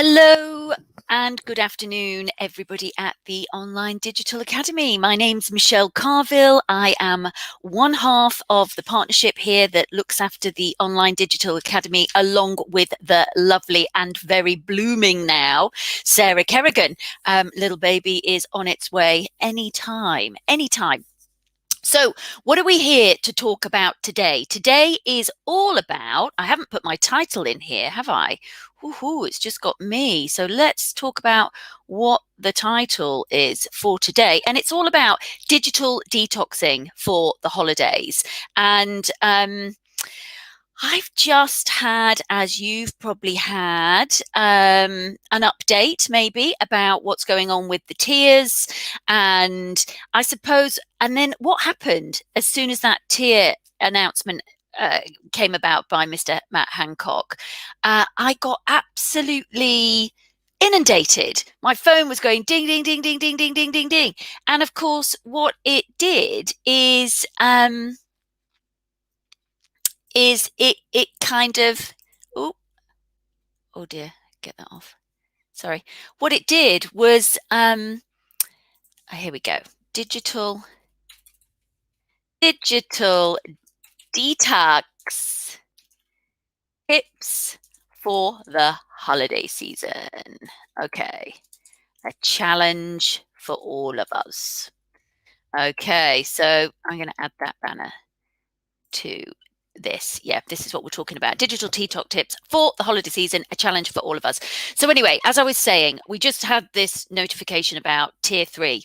Hello and good afternoon, everybody at the Online Digital Academy. My name's Michelle Carville. I am one half of the partnership here that looks after the Online Digital Academy, along with the lovely and very blooming now, Sarah Kerrigan. Little baby is on its way anytime. So what are we here to talk about today? Today is all about, I haven't put my title in here, have I? Woohoo, it's just got me. So let's talk about what the title is for today. And it's all about digital detoxing for the holidays. And I've just had, as you've probably had, an update maybe about what's going on with the tiers. And I suppose, and then what happened as soon as that tier announcement came about by Mr. Matt Hancock, I got absolutely inundated. My phone was going ding, ding, ding, ding, ding, ding, ding, ding, ding. And of course, what it did is it kind of, oh dear, get that off. Sorry. What it did was, here we go. Digital detox tips for the holiday season. Okay. A challenge for all of us. Okay. So I'm going to add that banner to this. Yeah, this is what we're talking about. Digital detox tips for the holiday season, a challenge for all of us. So anyway, as I was saying, we just had this notification about tier 3.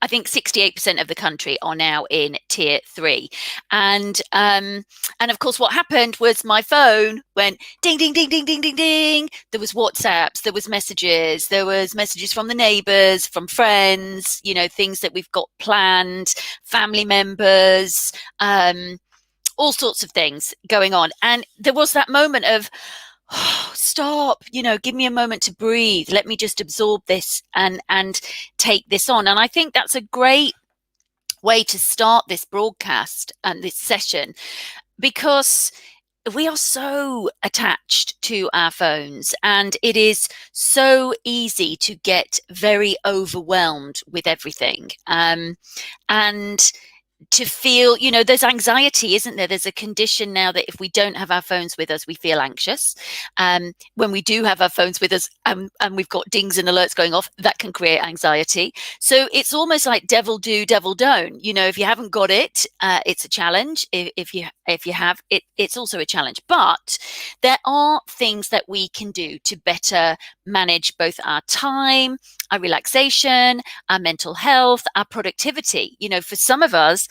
I think 68% of the country are now in tier 3. And of course, what happened was my phone went ding, ding, ding, ding, ding, ding, ding. There was WhatsApps, there was messages from the neighbors, from friends, you know, things that we've got planned, family members, all sorts of things going on. And there was that moment of, oh, stop, you know, give me a moment to breathe. Let me just absorb this and take this on. And I think that's a great way to start this broadcast and this session, because we are so attached to our phones, and it is so easy to get very overwhelmed with everything. And to feel, you know, there's anxiety, isn't there? There's a condition now that if we don't have our phones with us, we feel anxious. When we do have our phones with us and we've got dings and alerts going off, that can create anxiety. So it's almost like devil do, devil don't. You know, if you haven't got it, it's a challenge. If you have it, it's also a challenge. But there are things that we can do to better manage both our time, our relaxation, our mental health, our productivity. You know, for some of us,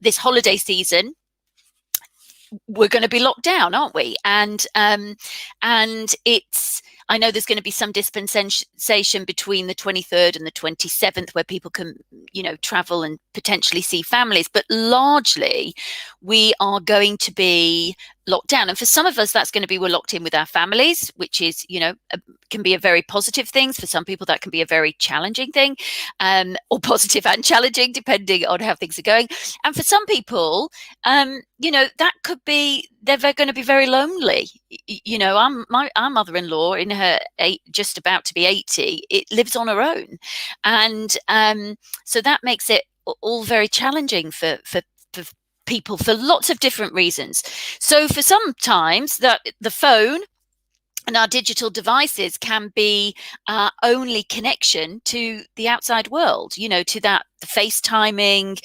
this holiday season, we're going to be locked down, aren't we? And it's, I know there's going to be some dispensation between the 23rd and the 27th where people can, you know, travel and potentially see families, but largely we are going to be locked down. And for some of us, that's going to be, we're locked in with our families, which is, you know, can be a very positive thing. For some people, that can be a very challenging thing, or positive and challenging, depending on how things are going. And for some people, you know, that could be, they're going to be very lonely. You know, our mother-in-law, in her just about to be 80, it lives on her own. And so that makes it all very challenging for people for lots of different reasons. So for sometimes that the phone and our digital devices can be our only connection to the outside world, you know, to that FaceTiming,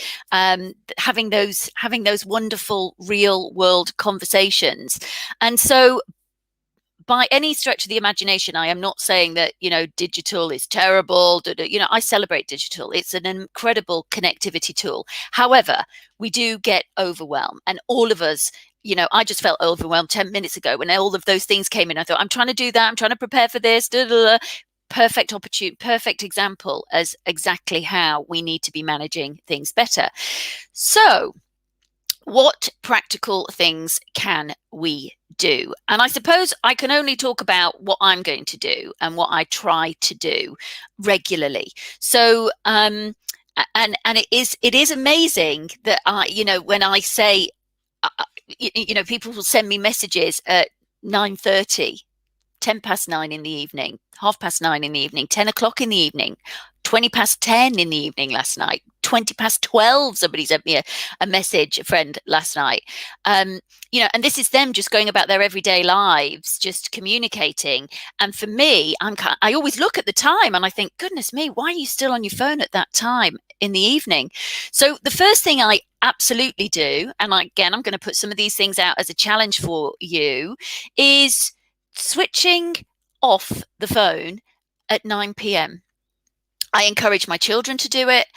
having those wonderful real world conversations. And so by any stretch of the imagination, I am not saying that, you know, digital is terrible. You know, I celebrate digital. It's an incredible connectivity tool. However, we do get overwhelmed, and all of us, you know, I just felt overwhelmed 10 minutes ago when all of those things came in. I thought, I'm trying to do that. I'm trying to prepare for this. Perfect opportunity, perfect example as exactly how we need to be managing things better. So what practical things can we do? And I suppose I can only talk about what I'm going to do and what I try to do regularly. So, and it is amazing that you know, when I say, you know, people will send me messages at 9:30 9 in the evening, 9:30 in the evening, 10 o'clock in the evening, 10 in the evening last night, 12, somebody sent me a message, a friend last night. And this is them just going about their everyday lives, just communicating. And for me, I always look at the time and I think, goodness me, why are you still on your phone at that time in the evening? So the first thing I absolutely do, and again, I'm going to put some of these things out as a challenge for you, is switching off the phone at 9 p.m. I encourage my children to do it,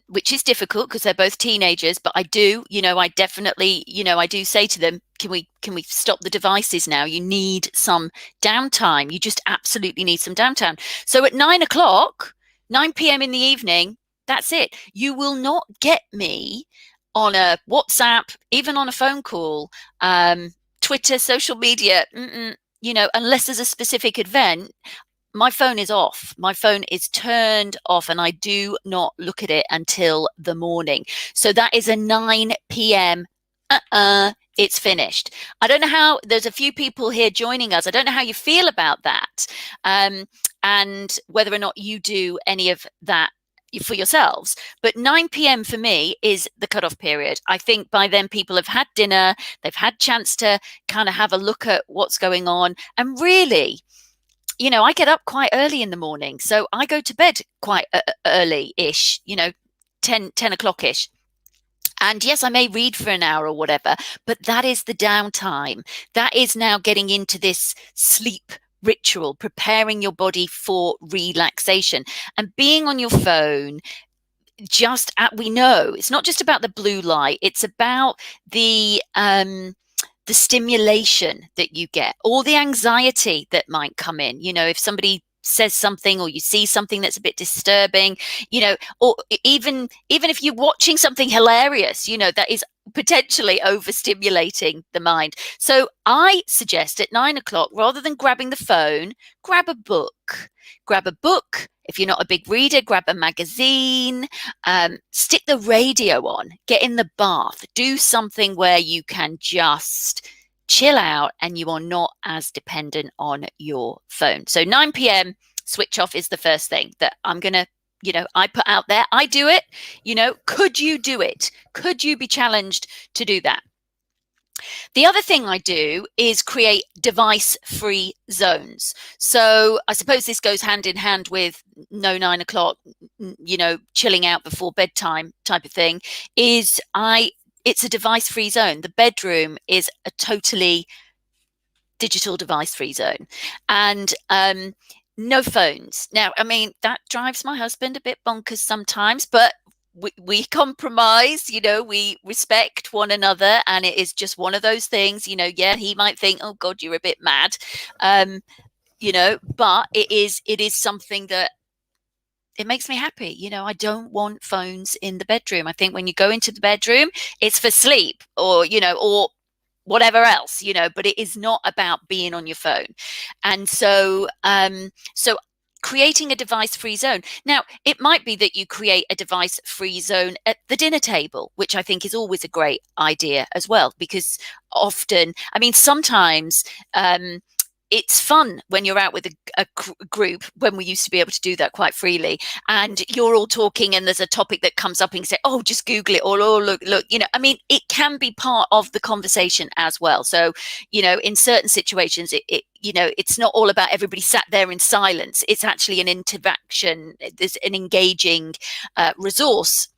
which is difficult because they're both teenagers. But I do, I definitely, I do say to them, can we stop the devices now? You need some downtime. You just absolutely need some downtime. So at 9 o'clock, 9 p.m. in the evening, that's it. You will not get me on a WhatsApp, even on a phone call, Twitter, social media, unless there's a specific event. My phone is off. My phone is turned off and I do not look at it until the morning. So that is a 9 p.m. It's finished. I don't know how, there's a few people here joining us. I don't know how you feel about that, and whether or not you do any of that for yourselves. But 9 p.m. for me is the cutoff period. I think by then people have had dinner, they've had chance to kind of have a look at what's going on. And really, I get up quite early in the morning, so I go to bed quite early-ish, 10 o'clock-ish. And yes, I may read for an hour or whatever, but that is the downtime. That is now getting into this sleep ritual, preparing your body for relaxation. And being on your phone, we know it's not just about the blue light, it's about the stimulation that you get, or the anxiety that might come in. If somebody says something or you see something that's a bit disturbing, or even if you're watching something hilarious, that is potentially overstimulating the mind. So I suggest at 9 o'clock, rather than grabbing the phone, grab a book. If you're not a big reader, grab a magazine, stick the radio on, get in the bath, do something where you can just chill out and you are not as dependent on your phone. So 9 p.m. switch off is the first thing that I'm going to, I put out there. I do it. Could you do it? Could you be challenged to do that? The other thing I do is create device-free zones. So I suppose this goes hand in hand with no 9 o'clock, chilling out before bedtime type of thing. It's a device-free zone. The bedroom is a totally digital device-free zone, and no phones. Now, I mean, that drives my husband a bit bonkers sometimes, but we compromise, we respect one another, and it is just one of those things, yeah, he might think, oh God, you're a bit mad, but it is something that it makes me happy. I don't want phones in the bedroom. I think when you go into the bedroom, it's for sleep or whatever else, but it is not about being on your phone. And so creating a device-free zone. Now, it might be that you create a device-free zone at the dinner table, which I think is always a great idea as well, because often, I mean, sometimes it's fun when you're out with a group, when we used to be able to do that quite freely, and you're all talking and there's a topic that comes up and you say, oh, just Google it, or oh, look, I mean, it can be part of the conversation as well. So, in certain situations, it's not all about everybody sat there in silence. It's actually an interaction. There's an engaging resource.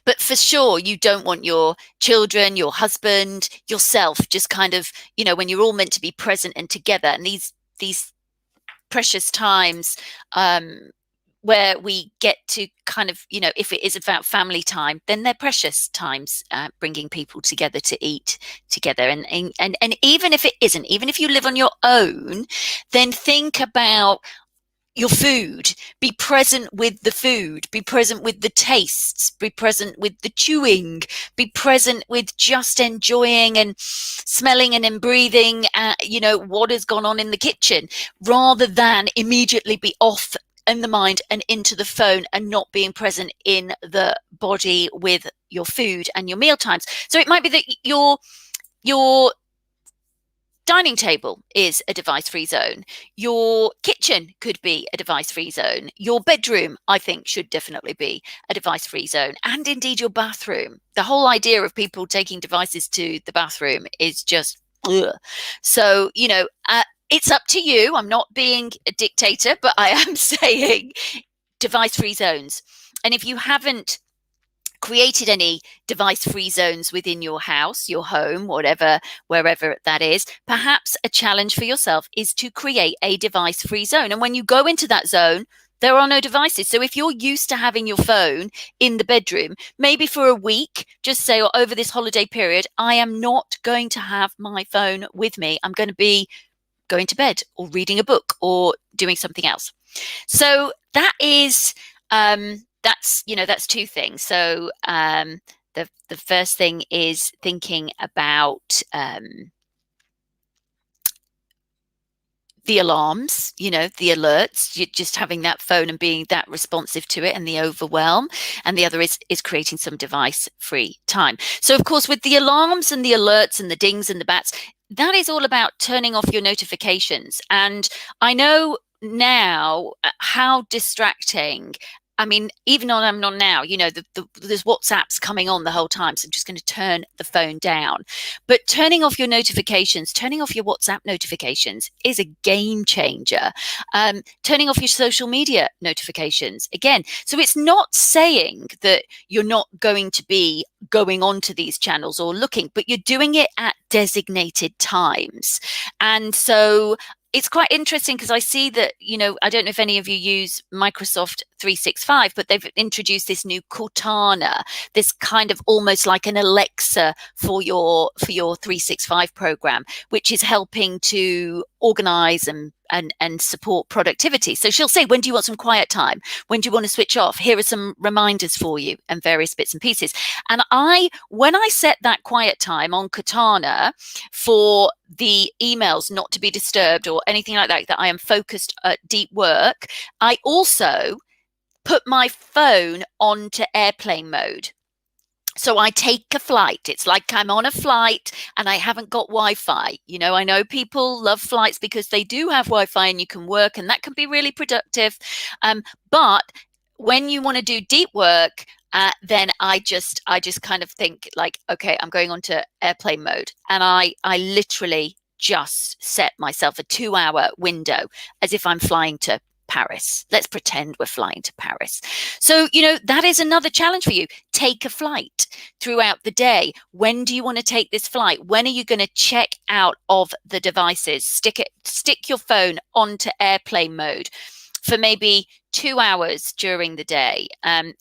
But for sure, you don't want your children, your husband, yourself, just kind of, when you're all meant to be present and together, and these precious times where we get to kind of, if it is about family time, then they're precious times, bringing people together to eat together. And even if it isn't, even if you live on your own, then think about your food. Be present with the food, be present with the tastes, be present with the chewing, be present with just enjoying and smelling and breathing what has gone on in the kitchen, rather than immediately be off in the mind and into the phone and not being present in the body with your food and your meal times. So it might be that you're dining table is a device-free zone. Your kitchen could be a device-free zone. Your bedroom, I think, should definitely be a device-free zone. And indeed your bathroom. The whole idea of people taking devices to the bathroom is just ugh. So, it's up to you. I'm not being a dictator, but I am saying device-free zones. And if you haven't created any device-free zones within your house, your home, whatever, wherever that is, perhaps a challenge for yourself is to create a device-free zone. And when you go into that zone, there are no devices. So if you're used to having your phone in the bedroom, maybe for a week, just say, or over this holiday period, I am not going to have my phone with me. I'm going to be going to bed or reading a book or doing something else. So that is that's two things. So the first thing is thinking about the alarms, the alerts, you're just having that phone and being that responsive to it, and the overwhelm. And the other is creating some device free time. So of course, with the alarms and the alerts and the dings and the bats, that is all about turning off your notifications. And I know now how distracting. I mean, even on I'm on now, there's WhatsApps coming on the whole time. So I'm just going to turn the phone down. But turning off your notifications, turning off your WhatsApp notifications is a game changer. Turning off your social media notifications again. So it's not saying that you're not going to be going onto these channels or looking, but you're doing it at designated times. And so it's quite interesting because I see that, I don't know if any of you use Microsoft 365, but they've introduced this new Cortana, this kind of almost like an Alexa for your 365 program, which is helping to organize and support productivity. So she'll say, when do you want some quiet time? When do you want to switch off? Here are some reminders for you and various bits and pieces. And when I set that quiet time on Cortana for the emails not to be disturbed or anything like that I am focused at deep work, I also put my phone onto airplane mode. So I take a flight. It's like I'm on a flight and I haven't got Wi-Fi. I know people love flights because they do have Wi-Fi and you can work, and that can be really productive. But when you want to do deep work, then I just kind of think like, okay, I'm going onto airplane mode, and I literally just set myself a 2-hour window as if I'm flying to Paris. Let's pretend we're flying to Paris. So, that is another challenge for you. Take a flight throughout the day. When do you want to take this flight? When are you going to check out of the devices? Stick your phone onto airplane mode for maybe 2 hours during the day.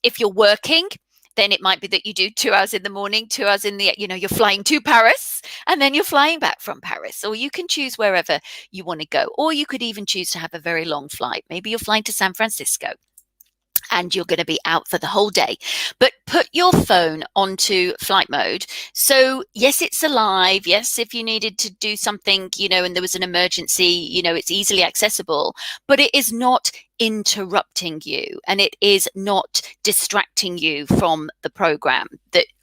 If you're working, then it might be that you do 2 hours in the morning, 2 hours in the, you're flying to Paris and then you're flying back from Paris, or you can choose wherever you want to go. Or you could even choose to have a very long flight. Maybe you're flying to San Francisco and you're going to be out for the whole day. But put your phone onto flight mode. So yes, it's alive. Yes, if you needed to do something, and there was an emergency, it's easily accessible, but it is not interrupting you, and it is not distracting you from the program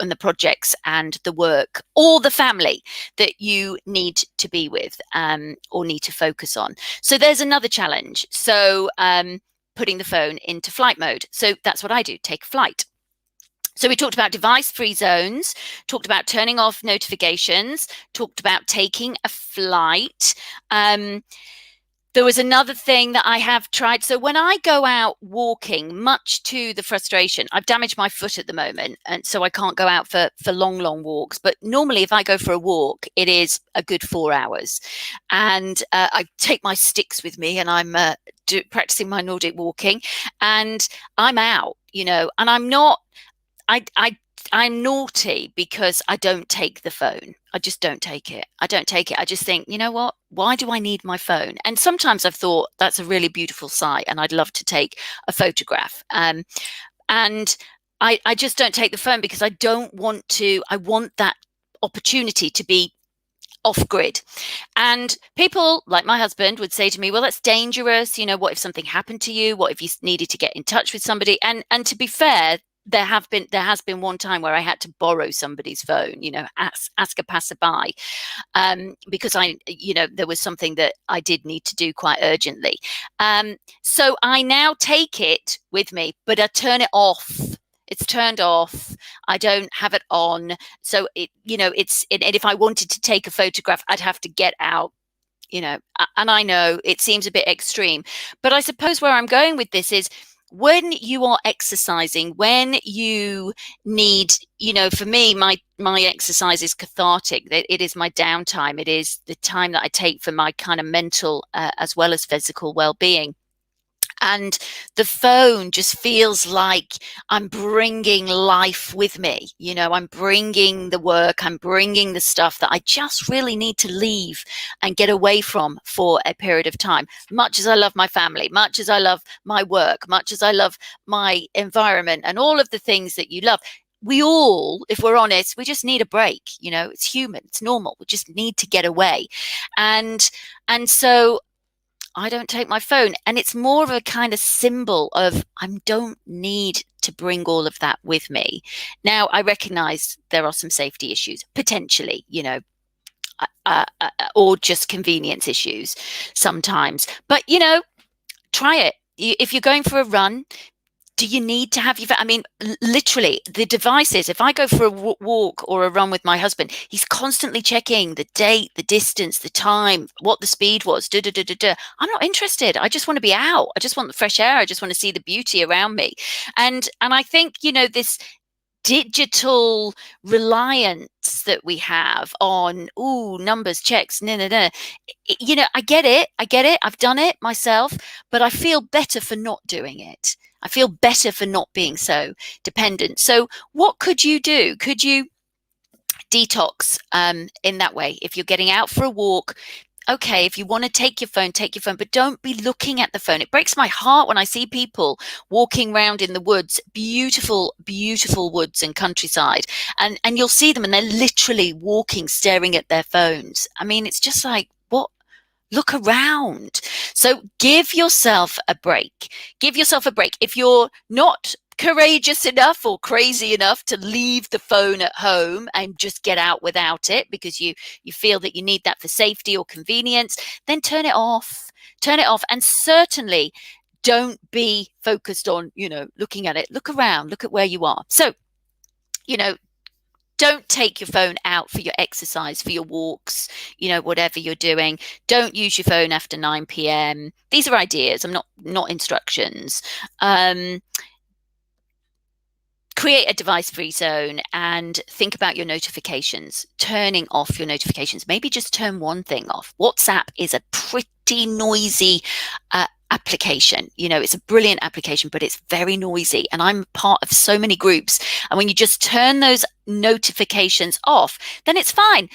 and the projects and the work or the family that you need to be with or need to focus on. So there's another challenge. So putting the phone into flight mode. So that's what I do, take a flight. So we talked about device-free zones, talked about turning off notifications, talked about taking a flight. There was another thing that I have tried. So when I go out walking, much to the frustration, I've damaged my foot at the moment, and so I can't go out for long walks. But normally if I go for a walk, it is a good 4 hours. And I take my sticks with me, and I'm practicing my Nordic walking, and I'm out, and I'm not, I'm naughty because I don't take the phone. I just don't take it. I don't take it. I just think, you know what? Why do I need my phone? And sometimes I've thought that's a really beautiful sight and I'd love to take a photograph. And I just don't take the phone because I don't want to. I want that opportunity to be off grid. And people like my husband would say to me, well, that's dangerous. What if something happened to you? What if you needed to get in touch with somebody? And to be fair, there has been one time where I had to borrow somebody's phone, ask a passerby, because there was something that I did need to do quite urgently. So I now take it with me, but I turn it off. It's turned off. I don't have it on. So and if I wanted to take a photograph, I'd have to get out, and I know it seems a bit extreme, but I suppose where I'm going with this is, when you are exercising, when you need, for me, my exercise is cathartic. It is my downtime. It is the time that I take for my kind of mental, as well as physical well-being. And the phone just feels like I'm bringing life with me. I'm bringing the work, I'm bringing the stuff that I just really need to leave and get away from for a period of time. Much as I love my family, much as I love my work, much as I love my environment and all of the things that you love, we all, if we're honest, we just need a break. It's human, it's normal. We just need to get away. And so I don't take my phone. And it's more of a kind of symbol of, I don't need to bring all of that with me. Now, I recognize there are some safety issues, potentially, or just convenience issues sometimes. But, try it. If you're going for a run, do you need to have your, I mean, literally the devices, if I go for a walk or a run with my husband, he's constantly checking the date, the distance, the time, what the speed was. I'm not interested. I just want to be out. I just want the fresh air. I just want to see the beauty around me. And I think, this digital reliance that we have on, numbers, checks, I get it, I've done it myself, but I feel better for not doing it. I feel better for not being so dependent. So what could you do? Could you detox, in that way? If you're getting out for a walk, okay, if you want to take your phone, but don't be looking at the phone. It breaks my heart when I see people walking around in the woods, beautiful, beautiful woods and countryside, and you'll see them and they're literally walking, staring at their phones. I mean, it's just like, what? Look around. So give yourself a break. Give yourself a break. If you're not courageous enough or crazy enough to leave the phone at home and just get out without it because you feel that you need that for safety or convenience, then turn it off. Turn it off. And certainly don't be focused on, looking at it. Look around. Look at where you are. So, don't take your phone out for your exercise, for your walks, whatever you're doing. Don't use your phone after 9 p.m. These are ideas. I'm not instructions. Create a device-free zone and think about your notifications, turning off your notifications. Maybe just turn one thing off. WhatsApp is a pretty noisy application. It's a brilliant application, but it's very noisy. And I'm part of so many groups. And when you just turn those notifications off, then it's fine.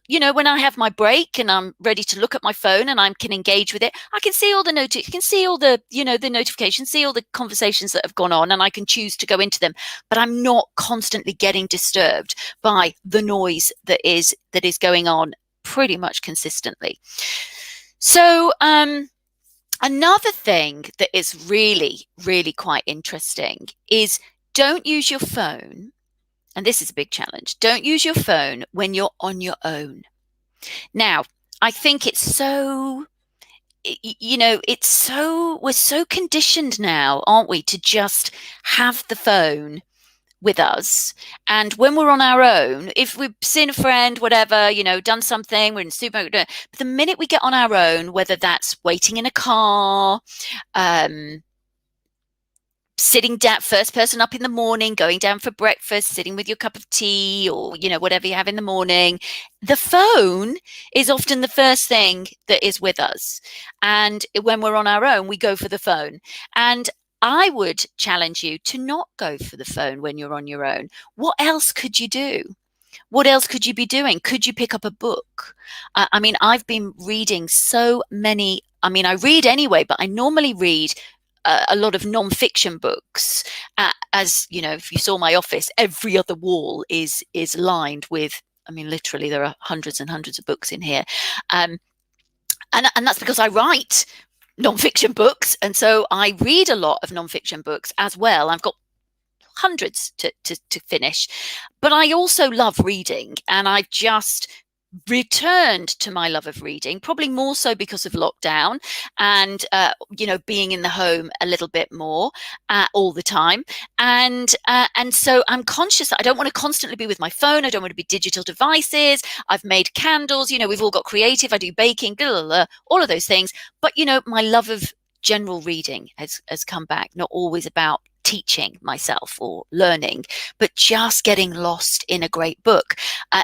When I have my break and I'm ready to look at my phone and I can engage with it, I can see all the the notifications, see all the conversations that have gone on, and I can choose to go into them. But I'm not constantly getting disturbed by the noise that is going on pretty much consistently. So, another thing that is really, really quite interesting is, don't use your phone, and this is a big challenge, don't use your phone when you're on your own. Now, I think it's so, we're so conditioned now, aren't we, to just have the phone with us. And when we're on our own, if we've seen a friend, whatever, done something, we're in the supermarket, but the minute we get on our own, whether that's waiting in a car, sitting down, first person up in the morning, going down for breakfast, sitting with your cup of tea or, whatever you have in the morning, the phone is often the first thing that is with us. And when we're on our own, we go for the phone. And I would challenge you to not go for the phone when you're on your own. What else could you do? What else could you be doing? Could you pick up a book? I've been reading so many. I read anyway, but I normally read a lot of non-fiction books. As you know, if you saw my office, every other wall is lined with, literally there are hundreds and hundreds of books in here. And that's because I write non-fiction books. And so I read a lot of non-fiction books as well. I've got hundreds to finish. But I also love reading, and I've just returned to my love of reading, probably more so because of lockdown and being in the home a little bit more all the time. And so I'm conscious that I don't want to constantly be with my phone. I don't want to be digital devices. I've made candles, we've all got creative. I do baking, blah, blah, blah, all of those things. But my love of general reading has come back, not always about teaching myself or learning, but just getting lost in a great book,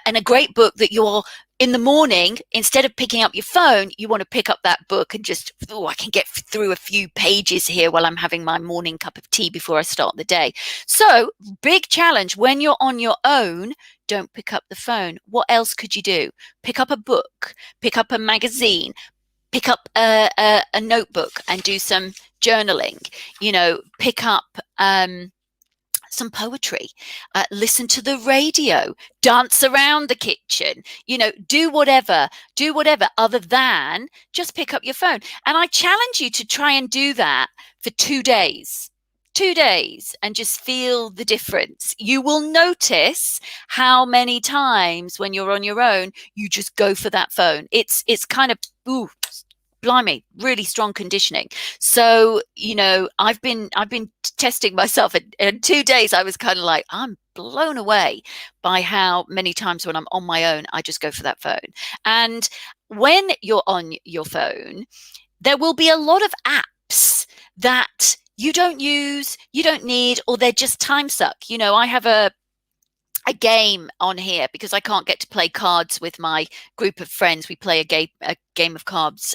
and a great book that you're in the morning, instead of picking up your phone, you want to pick up that book and just, I can get through a few pages here while I'm having my morning cup of tea before I start the day. So big challenge when you're on your own. Don't pick up the phone. What else could you do? Pick up a book, pick up a magazine, pick up a notebook and do some journaling, pick up some poetry, listen to the radio, dance around the kitchen, do whatever other than just pick up your phone. And I challenge you to try and do that for 2 days. 2 days and just feel the difference. You will notice how many times when you're on your own, you just go for that phone. It's kind of, blimey, really strong conditioning. So, I've been testing myself, and in 2 days I was kind of like, I'm blown away by how many times when I'm on my own, I just go for that phone. And when you're on your phone, there will be a lot of apps that you don't use, you don't need, or they're just time suck. I have a game on here because I can't get to play cards with my group of friends. We play a game of cards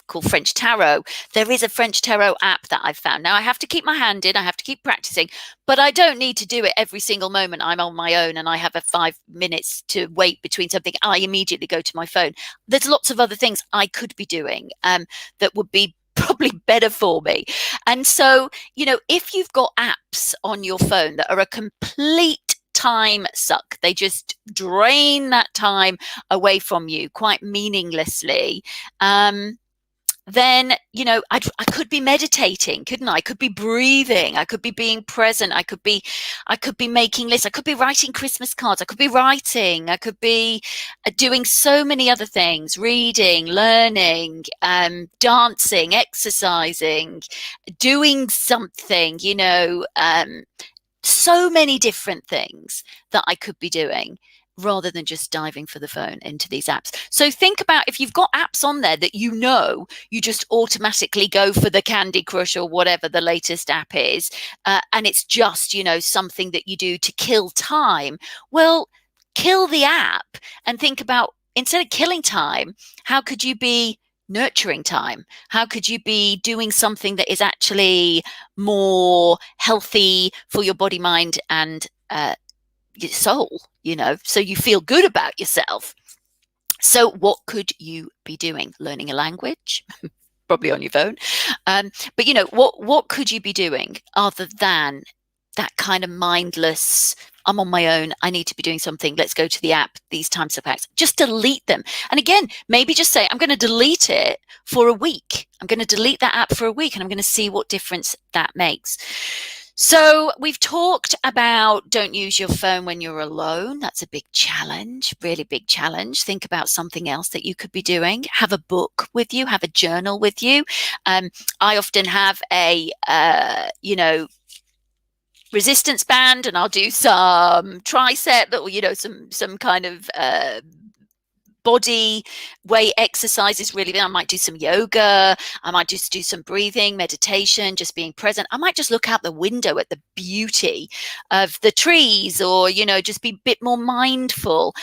called French Tarot. There is a French Tarot app that I've found. Now I have to keep my hand in, I have to keep practicing, but I don't need to do it every single moment I'm on my own and I have a 5 minutes to wait between something. I immediately go to my phone. There's lots of other things I could be doing that would be probably better for me. And so, if you've got apps on your phone that are a complete time suck, they just drain that time away from you quite meaninglessly, then I could be meditating, couldn't I? I could be breathing, I could be being present, I could be making lists, I could be writing Christmas cards, I could be writing, I could be doing so many other things, reading, learning, dancing, exercising, doing something, so many different things that I could be doing rather than just diving for the phone into these apps. So think about if you've got apps on there that you just automatically go for the Candy Crush or whatever the latest app is, and it's just, something that you do to kill time. Well, kill the app and think about, instead of killing time, how could you be nurturing time? How could you be doing something that is actually more healthy for your body, mind, and your soul, so you feel good about yourself? So what could you be doing? Learning a language? Probably on your phone. But what could you be doing other than that kind of mindless, I'm on my own, I need to be doing something, let's go to the app, these times of acts? Just delete them. And again, maybe just say, I'm going to delete it for a week. I'm going to delete that app for a week and I'm going to see what difference that makes. So we've talked about don't use your phone when you're alone. That's a big challenge, really big challenge. Think about something else that you could be doing. Have a book with you, have a journal with you. I often have a, resistance band, and I'll do some tricep, or some kind of body weight exercises. Really, I might do some yoga, I might just do some breathing, meditation, just being present. I might just look out the window at the beauty of the trees, or just be a bit more mindful.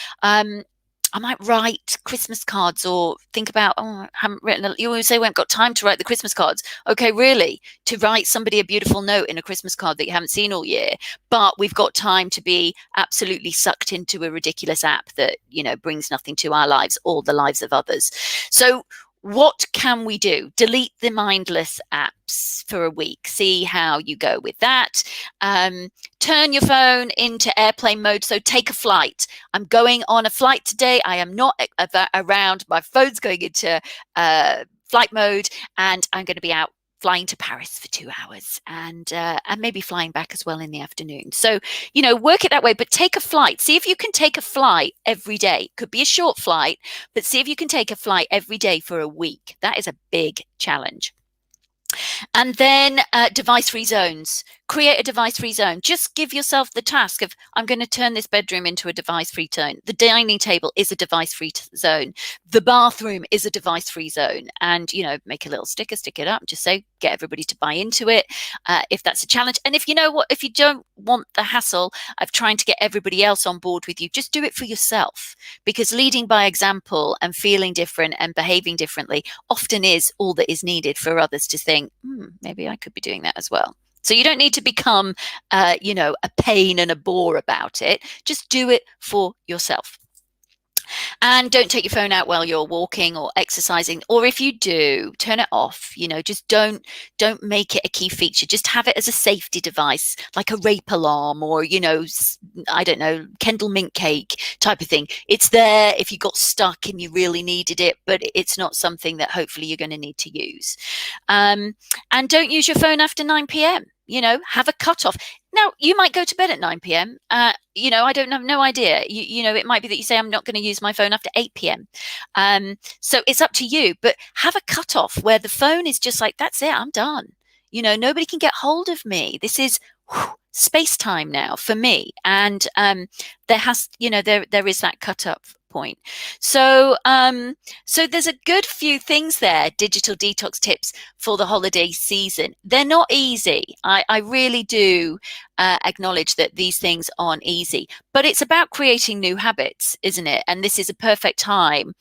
I might write Christmas cards, or think about, I haven't written, you always say we haven't got time to write the Christmas cards. Okay, really? To write somebody a beautiful note in a Christmas card that you haven't seen all year, but we've got time to be absolutely sucked into a ridiculous app that, brings nothing to our lives or the lives of others. So what can we do? Delete the mindless apps for a week. See how you go with that. Turn your phone into airplane mode. So take a flight. I'm going on a flight today. I am not around. My phone's going into flight mode, and I'm going to be out flying to Paris for 2 hours and maybe flying back as well in the afternoon. So, work it that way, but take a flight. See if you can take a flight every day. Could be a short flight, but see if you can take a flight every day for a week. That is a big challenge. And then device-free zones. Create a device-free zone. Just give yourself the task of, I'm going to turn this bedroom into a device-free zone. The dining table is a device-free zone. The bathroom is a device-free zone. And, make a little sticker, stick it up, just say, get everybody to buy into it if that's a challenge. And if if you don't want the hassle of trying to get everybody else on board with you, just do it for yourself, because leading by example and feeling different and behaving differently often is all that is needed for others to think, maybe I could be doing that as well. So you don't need to become, a pain and a bore about it. Just do it for yourself. And don't take your phone out while you're walking or exercising, or if you do, turn it off. Just don't make it a key feature. Just have it as a safety device, like a rape alarm, or I don't know, Kendall mint cake type of thing. It's there if you got stuck and you really needed it, but it's not something that hopefully you're going to need to use. And don't use your phone after 9 p.m. Have a cutoff. Now, you might go to bed at 9 p.m. I don't have no idea. It might be that you say, I'm not going to use my phone after 8 p.m. So it's up to you, but have a cutoff where the phone is just like, that's it, I'm done. Nobody can get hold of me. This is space time now for me. And there is that cut up point. So there's a good few things there, digital detox tips for the holiday season. They're not easy. I really do acknowledge that these things aren't easy, but it's about creating new habits, isn't it? And this is a perfect time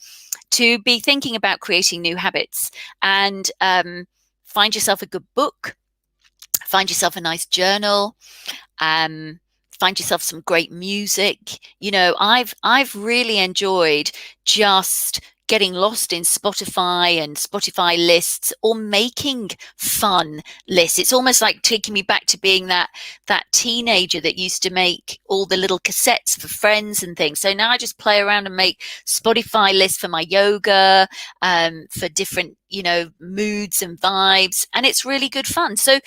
to be thinking about creating new habits. And find yourself a good book, find yourself a nice journal, find yourself some great music. I've really enjoyed just getting lost in Spotify and Spotify lists, or making fun lists. It's almost like taking me back to being that teenager that used to make all the little cassettes for friends and things. So now I just play around and make Spotify lists for my yoga, for different, moods and vibes. And it's really good fun. So,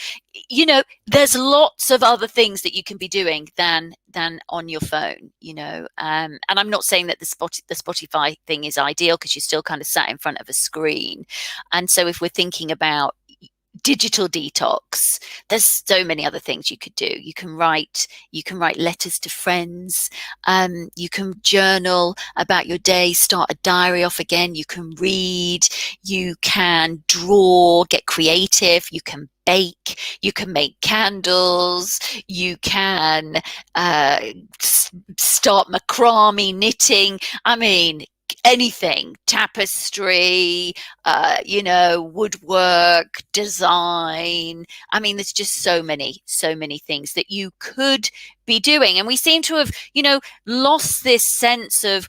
there's lots of other things that you can be doing than on your phone, and I'm not saying that the Spotify thing is ideal, because you're still kind of sat in front of a screen. And so if we're thinking about digital detox, there's so many other things you could do. You can write letters to friends, you can journal about your day, start a diary off again, you can read, you can draw, get creative, you can bake, you can make candles, you can start macrame knitting. I mean, anything, tapestry, woodwork, design. I mean, there's just so many things that you could be doing. And we seem to have, lost this sense of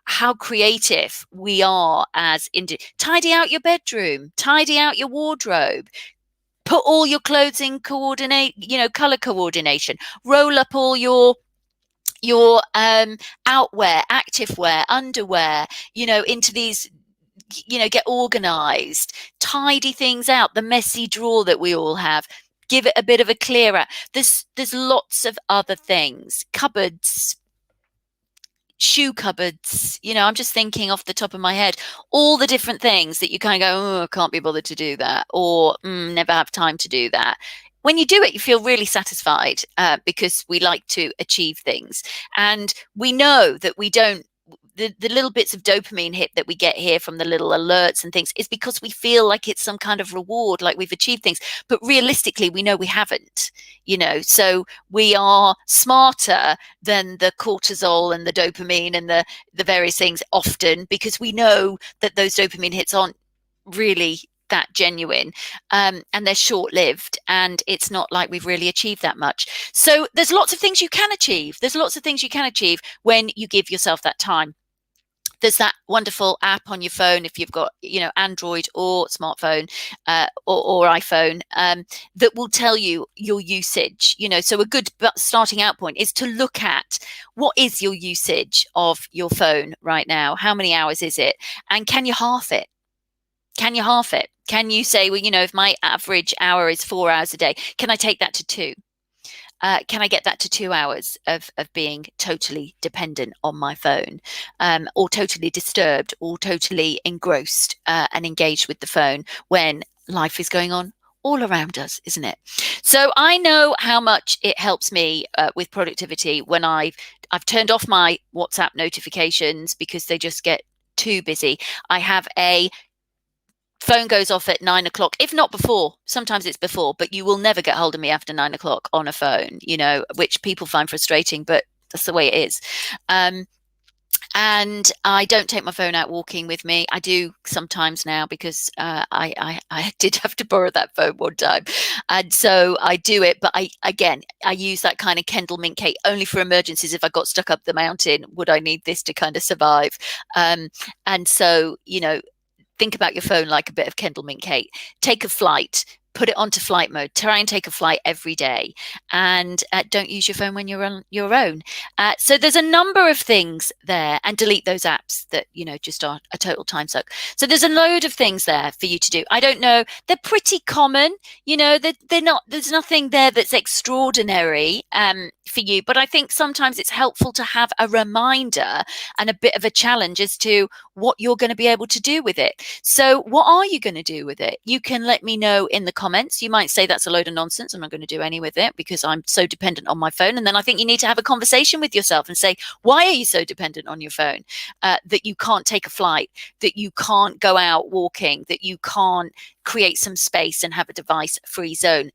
how creative we are as tidy out your bedroom, tidy out your wardrobe, put all your clothes in color coordination, roll up all your outwear, activewear, underwear, into these, get organized, tidy things out, the messy drawer that we all have, give it a bit of a clear out. There's lots of other things, cupboards, shoe cupboards, I'm just thinking off the top of my head, all the different things that you kind of go, oh, I can't be bothered to do that, or never have time to do that. When you do it, you feel really satisfied, because we like to achieve things. And we know that we don't, the little bits of dopamine hit that we get here from the little alerts and things is because we feel like it's some kind of reward, like we've achieved things. But realistically, we know we haven't, so we are smarter than the cortisol and the dopamine and the various things often, because we know that those dopamine hits aren't really that genuine, and they're short-lived, and it's not like we've really achieved that much. So there's lots of things you can achieve. When you give yourself that time. There's that wonderful app on your phone, if you've got, Android or smartphone, or iPhone, that will tell you your usage. So a good starting out point is to look at what is your usage of your phone right now. How many hours is it? And can you halve it? Can you half it? Can you say, well, if my average hour is 4 hours a day, can I take that to 2? Can I get that to 2 hours of being totally dependent on my phone, or totally disturbed, or totally engrossed and engaged with the phone when life is going on all around us, isn't it? So I know how much it helps me with productivity when I've turned off my WhatsApp notifications because they just get too busy. I have a phone goes off at 9 o'clock, if not before. Sometimes it's before, but you will never get hold of me after 9 o'clock on a phone, which people find frustrating, but that's the way it is. And I don't take my phone out walking with me. I do sometimes now because I did have to borrow that phone one time, and so I do it. But I use that kind of Kendall mint cake only for emergencies. If I got stuck up the mountain, would I need this to kind of survive? And so think about your phone like a bit of Kendall mint cake. Take a flight, put it onto flight mode. Try and take a flight every day, and don't use your phone when you're on your own. So there's a number of things there, and delete those apps that just are a total time suck. So there's a load of things there for you to do. I don't know, they're pretty common. They're not. There's nothing there that's extraordinary for you, but I think sometimes it's helpful to have a reminder and a bit of a challenge as to what you're going to be able to do with it. So what are you going to do with it? You can let me know in the comments. You might say that's a load of nonsense. I'm not going to do any with it because I'm so dependent on my phone. And then I think you need to have a conversation with yourself and say, why are you so dependent on your phone? That you can't take a flight, that you can't go out walking, that you can't create some space and have a device-free zone.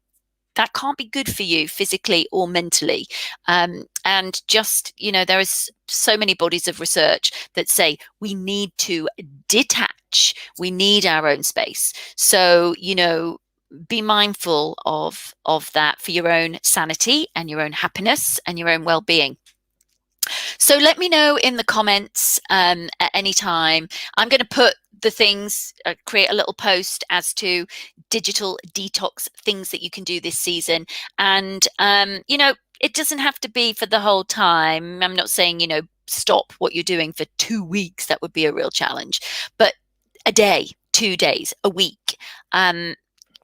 That can't be good for you physically or mentally. And just, there is so many bodies of research that say we need to detach. We need our own space. So, be mindful of that for your own sanity and your own happiness and your own well-being. So let me know in the comments at any time. I'm going to put the things, create a little post as to digital detox things that you can do this season. And, it doesn't have to be for the whole time. I'm not saying, stop what you're doing for 2 weeks. That would be a real challenge. But a day, 2 days, a week.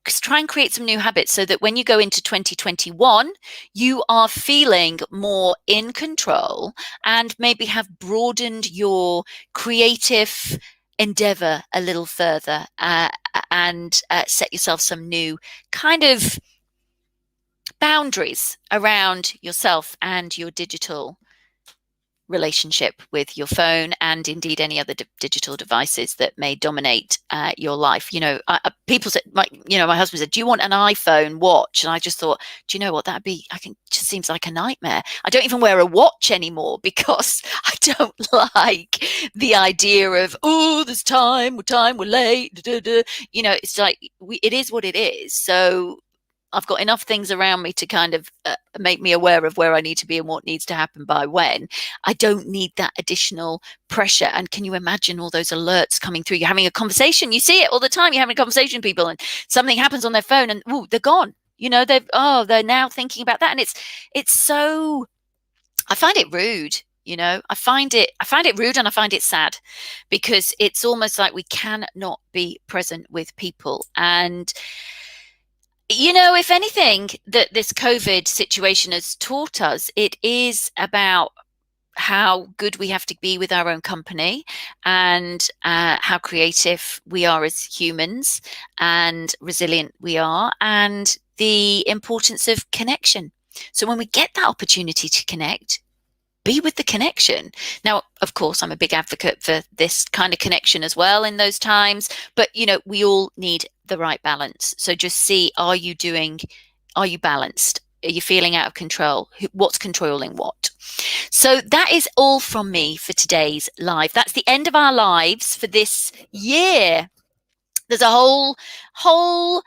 Try and create some new habits so that when you go into 2021, you are feeling more in control and maybe have broadened your creative endeavor a little further, and set yourself some new kind of boundaries around yourself and your digital relationship with your phone and indeed any other digital devices that may dominate your life. People said, my husband said, do you want an iPhone watch? And I just thought, do you know what, that'd be, just seems like a nightmare. I don't even wear a watch anymore because I don't like the idea of, there's time, we're late. It's like, it is what it is. So I've got enough things around me to kind of make me aware of where I need to be and what needs to happen by when. I don't need that additional pressure. And can you imagine all those alerts coming through? You're having a conversation, you see it all the time. You're having a conversation with people and something happens on their phone and they're gone. They're now thinking about that. And it's so, I find it rude. I find it rude and I find it sad because it's almost like we cannot be present with people. And if anything that this COVID situation has taught us, it is about how good we have to be with our own company and how creative we are as humans and resilient we are, and the importance of connection. So when we get that opportunity to connect, be with the connection. Now, of course, I'm a big advocate for this kind of connection as well in those times, but we all need the right balance. So just see, are you balanced? Are you feeling out of control? What's controlling what? So that is all from me for today's live. That's the end of our lives for this year. There's a whole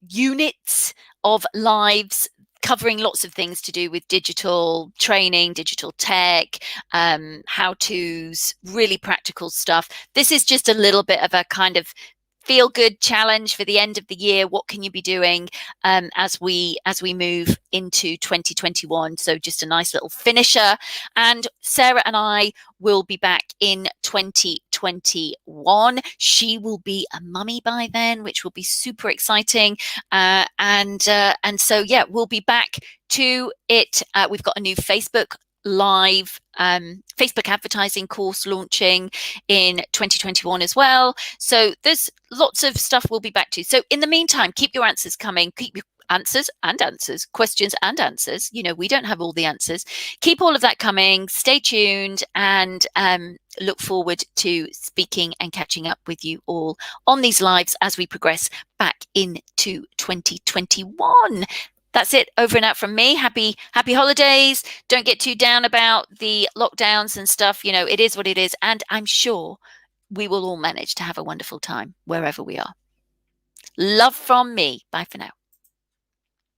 units of lives covering lots of things to do with digital training, digital tech, how-tos, really practical stuff. This is just a little bit of a kind of feel good challenge for the end of the year. What can you be doing as we move into 2021? So just a nice little finisher. And Sarah and I will be back in 2021. She will be a mummy by then, which will be super exciting. And so yeah, we'll be back to it. We've got a new Facebook live Facebook advertising course launching in 2021 as well. So there's lots of stuff we'll be back to. So in the meantime, keep your answers coming. Keep your answers, questions and answers. You know, we don't have all the answers. Keep all of that coming. Stay tuned, and look forward to speaking and catching up with you all on these lives as we progress back into 2021. That's it, over and out from me. Happy holidays. Don't get too down about the lockdowns and stuff. You know, it is what it is. And I'm sure we will all manage to have a wonderful time wherever we are. Love from me. Bye for now.